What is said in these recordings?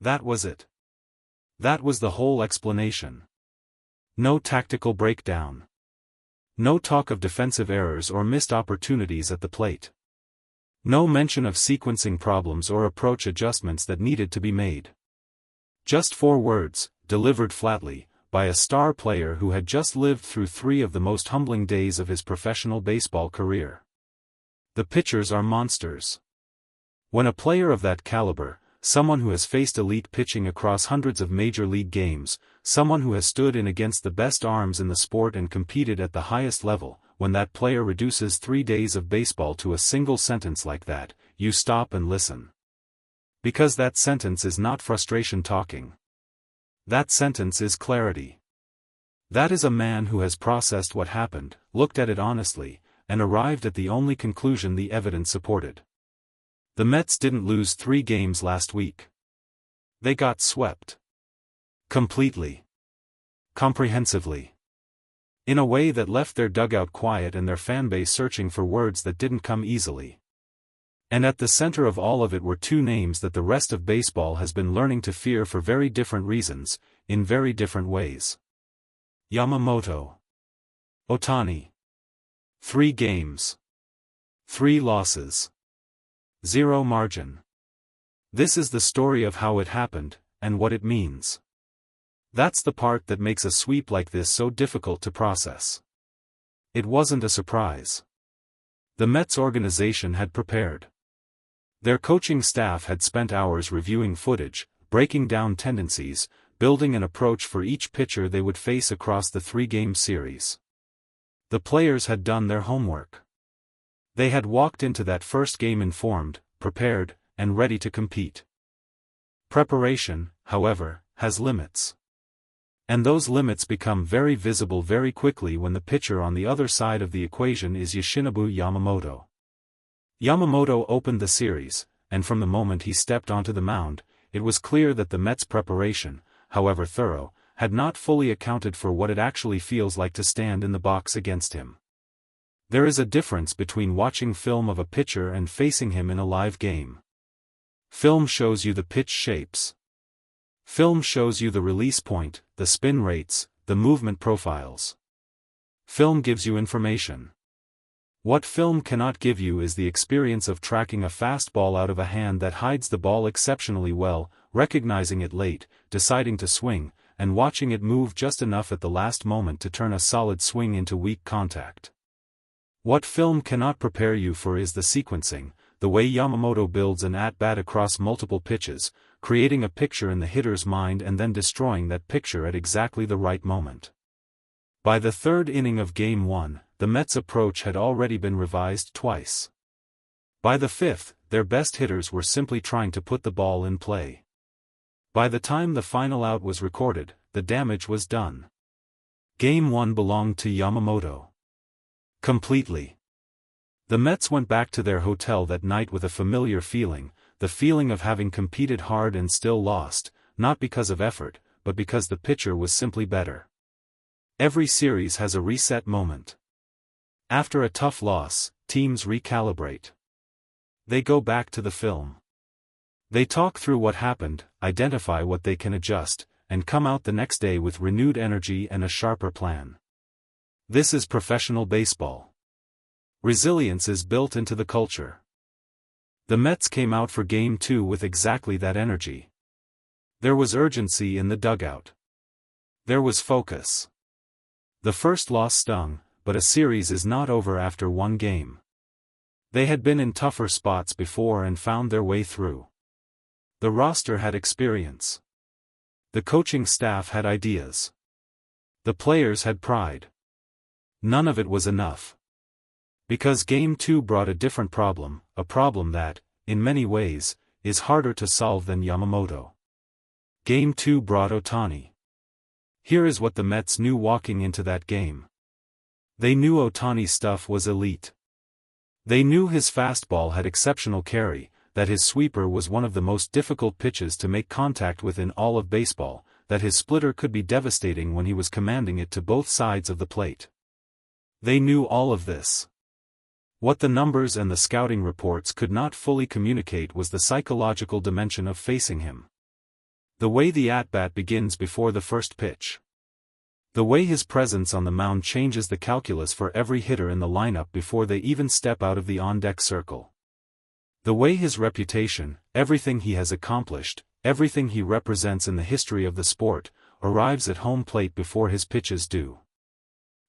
That was it. That was the whole explanation. No tactical breakdown. No talk of defensive errors or missed opportunities at the plate. No mention of sequencing problems or approach adjustments that needed to be made. Just 4 words, delivered flatly, by a star player who had just lived through 3 of the most humbling days of his professional baseball career. The pitchers are monsters. When a player of that caliber, someone who has faced elite pitching across hundreds of major league games, someone who has stood in against the best arms in the sport and competed at the highest level, when that player reduces 3 days of baseball to a single sentence like that, you stop and listen. Because that sentence is not frustration talking. That sentence is clarity. That is a man who has processed what happened, looked at it honestly, and arrived at the only conclusion the evidence supported. The Mets didn't lose 3 games last week. They got swept. Completely. Comprehensively. In a way that left their dugout quiet and their fanbase searching for words that didn't come easily. And at the center of all of it were 2 names that the rest of baseball has been learning to fear for very different reasons, in very different ways. Yamamoto. Ohtani. 3 games. 3 losses. 0 margin. This is the story of how it happened, and what it means. That's the part that makes a sweep like this so difficult to process. It wasn't a surprise. The Mets organization had prepared. Their coaching staff had spent hours reviewing footage, breaking down tendencies, building an approach for each pitcher they would face across the 3-game series. The players had done their homework. They had walked into that first game informed, prepared, and ready to compete. Preparation, however, has limits. And those limits become very visible very quickly when the pitcher on the other side of the equation is Yoshinobu Yamamoto. Yamamoto opened the series, and from the moment he stepped onto the mound, it was clear that the Mets' preparation, however thorough, had not fully accounted for what it actually feels like to stand in the box against him. There is a difference between watching film of a pitcher and facing him in a live game. Film shows you the pitch shapes. Film shows you the release point, the spin rates, the movement profiles. Film gives you information. What film cannot give you is the experience of tracking a fastball out of a hand that hides the ball exceptionally well, recognizing it late, deciding to swing, and watching it move just enough at the last moment to turn a solid swing into weak contact. What film cannot prepare you for is the sequencing, the way Yamamoto builds an at-bat across multiple pitches, creating a picture in the hitter's mind and then destroying that picture at exactly the right moment. By the 3rd inning of Game 1, the Mets' approach had already been revised twice. By the 5th, their best hitters were simply trying to put the ball in play. By the time the final out was recorded, the damage was done. Game 1 belonged to Yamamoto. Completely. The Mets went back to their hotel that night with a familiar feeling, the feeling of having competed hard and still lost, not because of effort, but because the pitcher was simply better. Every series has a reset moment. After a tough loss, teams recalibrate. They go back to the film. They talk through what happened, identify what they can adjust, and come out the next day with renewed energy and a sharper plan. This is professional baseball. Resilience is built into the culture. The Mets came out for Game 2 with exactly that energy. There was urgency in the dugout. There was focus. The first loss stung, but a series is not over after 1 game. They had been in tougher spots before and found their way through. The roster had experience. The coaching staff had ideas. The players had pride. None of it was enough. Because Game 2 brought a different problem, a problem that, in many ways, is harder to solve than Yamamoto. Game 2 brought Ohtani. Here is what the Mets knew walking into that game. They knew Ohtani's stuff was elite. They knew his fastball had exceptional carry, that his sweeper was one of the most difficult pitches to make contact with in all of baseball, that his splitter could be devastating when he was commanding it to both sides of the plate. They knew all of this. What the numbers and the scouting reports could not fully communicate was the psychological dimension of facing him. The way the at-bat begins before the first pitch. The way his presence on the mound changes the calculus for every hitter in the lineup before they even step out of the on-deck circle. The way his reputation, everything he has accomplished, everything he represents in the history of the sport, arrives at home plate before his pitches do.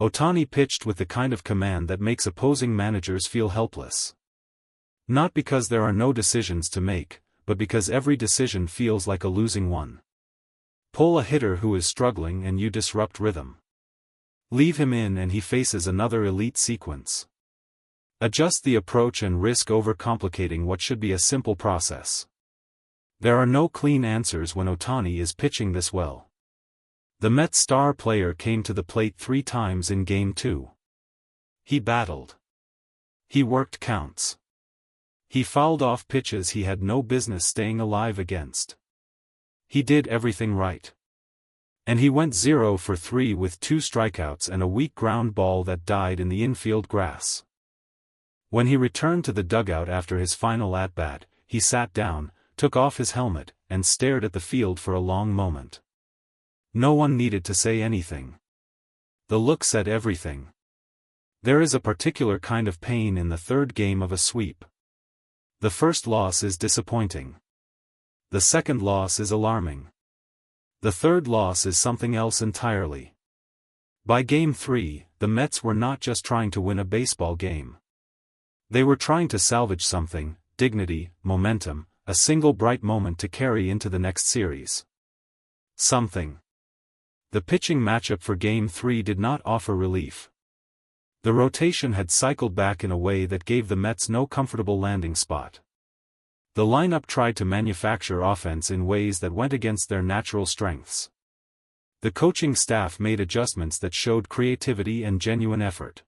Ohtani pitched with the kind of command that makes opposing managers feel helpless. Not because there are no decisions to make, but because every decision feels like a losing one. Pull a hitter who is struggling and you disrupt rhythm. Leave him in and he faces another elite sequence. Adjust the approach and risk overcomplicating what should be a simple process. There are no clean answers when Ohtani is pitching this well. The Mets star player came to the plate 3 times in Game 2. He battled. He worked counts. He fouled off pitches he had no business staying alive against. He did everything right. And he went 0 for 3 with 2 strikeouts and a weak ground ball that died in the infield grass. When he returned to the dugout after his final at-bat, he sat down, took off his helmet, and stared at the field for a long moment. No one needed to say anything. The look said everything. There is a particular kind of pain in the third game of a sweep. The first loss is disappointing. The second loss is alarming. The third loss is something else entirely. By Game 3, the Mets were not just trying to win a baseball game. They were trying to salvage something, dignity, momentum, a single bright moment to carry into the next series. Something. The pitching matchup for Game 3 did not offer relief. The rotation had cycled back in a way that gave the Mets no comfortable landing spot. The lineup tried to manufacture offense in ways that went against their natural strengths. The coaching staff made adjustments that showed creativity and genuine effort.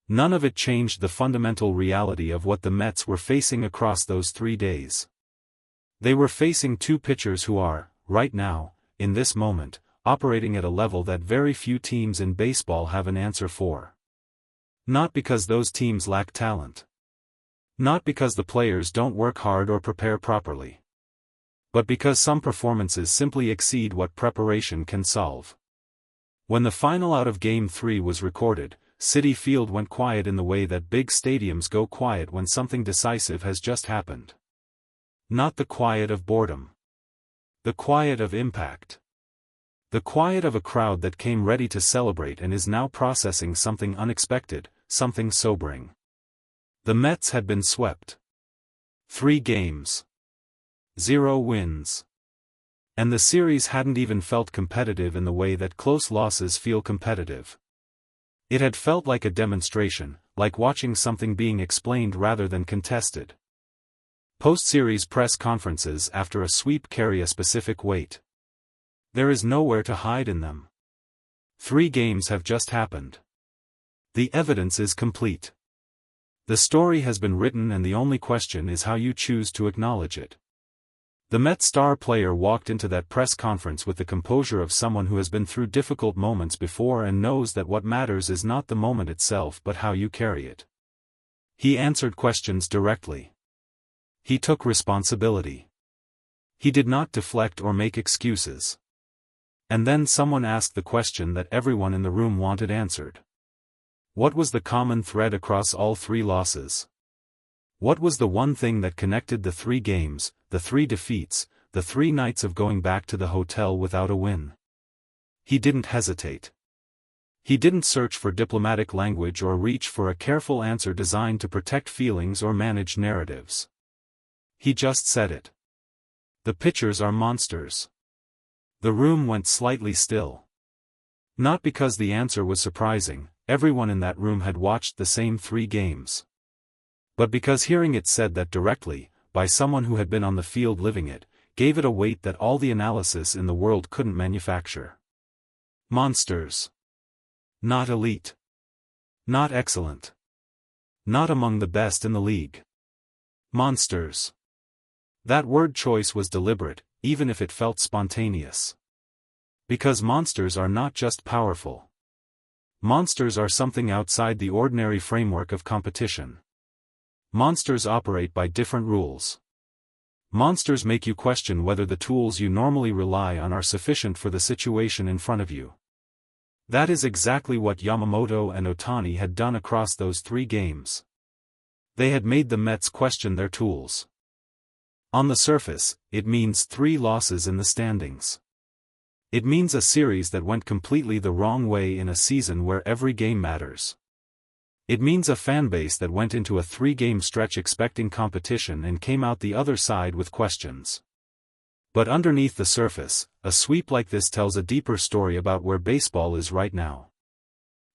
None of it changed the fundamental reality of what the Mets were facing across those 3 days. They were facing 2 pitchers who are, right now, in this moment, operating at a level that very few teams in baseball have an answer for. Not because those teams lack talent. Not because the players don't work hard or prepare properly. But because some performances simply exceed what preparation can solve. When the final out of Game 3 was recorded, Citi Field went quiet in the way that big stadiums go quiet when something decisive has just happened. Not the quiet of boredom. The quiet of impact. The quiet of a crowd that came ready to celebrate and is now processing something unexpected, something sobering. The Mets had been swept. 3 games. 0 wins. And the series hadn't even felt competitive in the way that close losses feel competitive. It had felt like a demonstration, like watching something being explained rather than contested. Post-series press conferences after a sweep carry a specific weight. There is nowhere to hide in them. 3 games have just happened. The evidence is complete. The story has been written and the only question is how you choose to acknowledge it. The Mets star player walked into that press conference with the composure of someone who has been through difficult moments before and knows that what matters is not the moment itself but how you carry it. He answered questions directly. He took responsibility. He did not deflect or make excuses. And then someone asked the question that everyone in the room wanted answered. What was the common thread across all 3 losses? What was the one thing that connected the 3 games, the 3 defeats, the 3 nights of going back to the hotel without a win? He didn't hesitate. He didn't search for diplomatic language or reach for a careful answer designed to protect feelings or manage narratives. He just said it. The pitchers are monsters. The room went slightly still. Not because the answer was surprising, everyone in that room had watched the same 3 games. But because hearing it said that directly, by someone who had been on the field living it, gave it a weight that all the analysis in the world couldn't manufacture. Monsters. Not elite. Not excellent. Not among the best in the league. Monsters. That word choice was deliberate, even if it felt spontaneous. Because monsters are not just powerful. Monsters are something outside the ordinary framework of competition. Monsters operate by different rules. Monsters make you question whether the tools you normally rely on are sufficient for the situation in front of you. That is exactly what Yamamoto and Ohtani had done across those 3 games. They had made the Mets question their tools. On the surface, it means 3 losses in the standings. It means a series that went completely the wrong way in a season where every game matters. It means a fanbase that went into a 3-game stretch expecting competition and came out the other side with questions. But underneath the surface, a sweep like this tells a deeper story about where baseball is right now.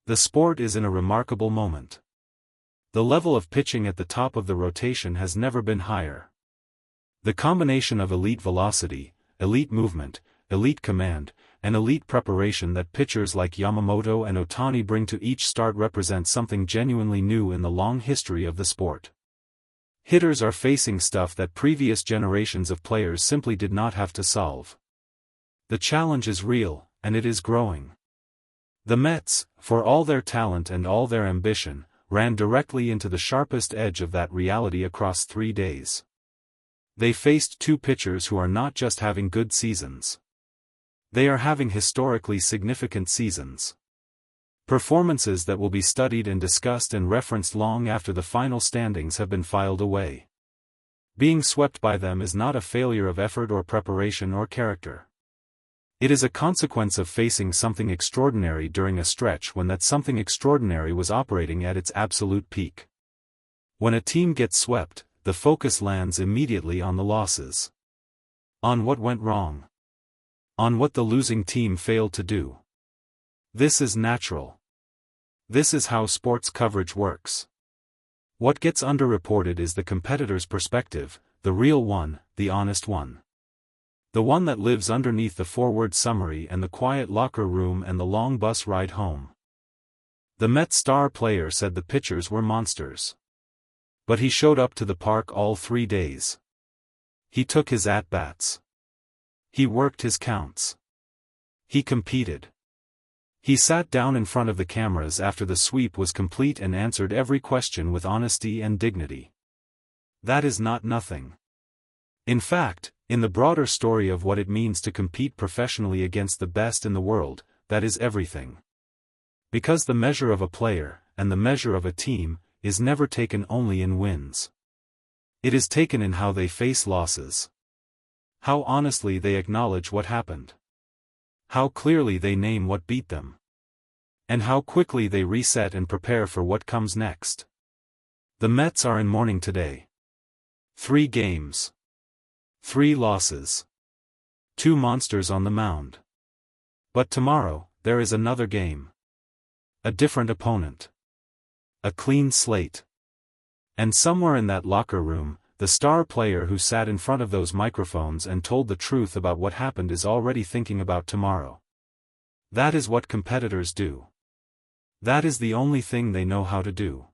The sport is in a remarkable moment. The level of pitching at the top of the rotation has never been higher. The combination of elite velocity, elite movement, elite command, and elite preparation that pitchers like Yamamoto and Ohtani bring to each start represents something genuinely new in the long history of the sport. Hitters are facing stuff that previous generations of players simply did not have to solve. The challenge is real, and it is growing. The Mets, for all their talent and all their ambition, ran directly into the sharpest edge of that reality across 3 days. They faced 2 pitchers who are not just having good seasons. They are having historically significant seasons. Performances that will be studied and discussed and referenced long after the final standings have been filed away. Being swept by them is not a failure of effort or preparation or character. It is a consequence of facing something extraordinary during a stretch when that something extraordinary was operating at its absolute peak. When a team gets swept, the focus lands immediately on the losses. On what went wrong. On what the losing team failed to do. This is natural. This is how sports coverage works. What gets underreported is the competitor's perspective, the real one, the honest one. The one that lives underneath the forward summary and the quiet locker room and the long bus ride home. The Mets star player said the pitchers were monsters. But he showed up to the park all 3 days. He took his at-bats. He worked his counts. He competed. He sat down in front of the cameras after the sweep was complete and answered every question with honesty and dignity. That is not nothing. In fact, in the broader story of what it means to compete professionally against the best in the world, that is everything. Because the measure of a player, and the measure of a team, is never taken only in wins. It is taken in how they face losses. How honestly they acknowledge what happened. How clearly they name what beat them. And how quickly they reset and prepare for what comes next. The Mets are in mourning today. 3 games. 3 losses. 2 monsters on the mound. But tomorrow, there is another game. A different opponent. A clean slate. And somewhere in that locker room, the star player who sat in front of those microphones and told the truth about what happened is already thinking about tomorrow. That is what competitors do. That is the only thing they know how to do.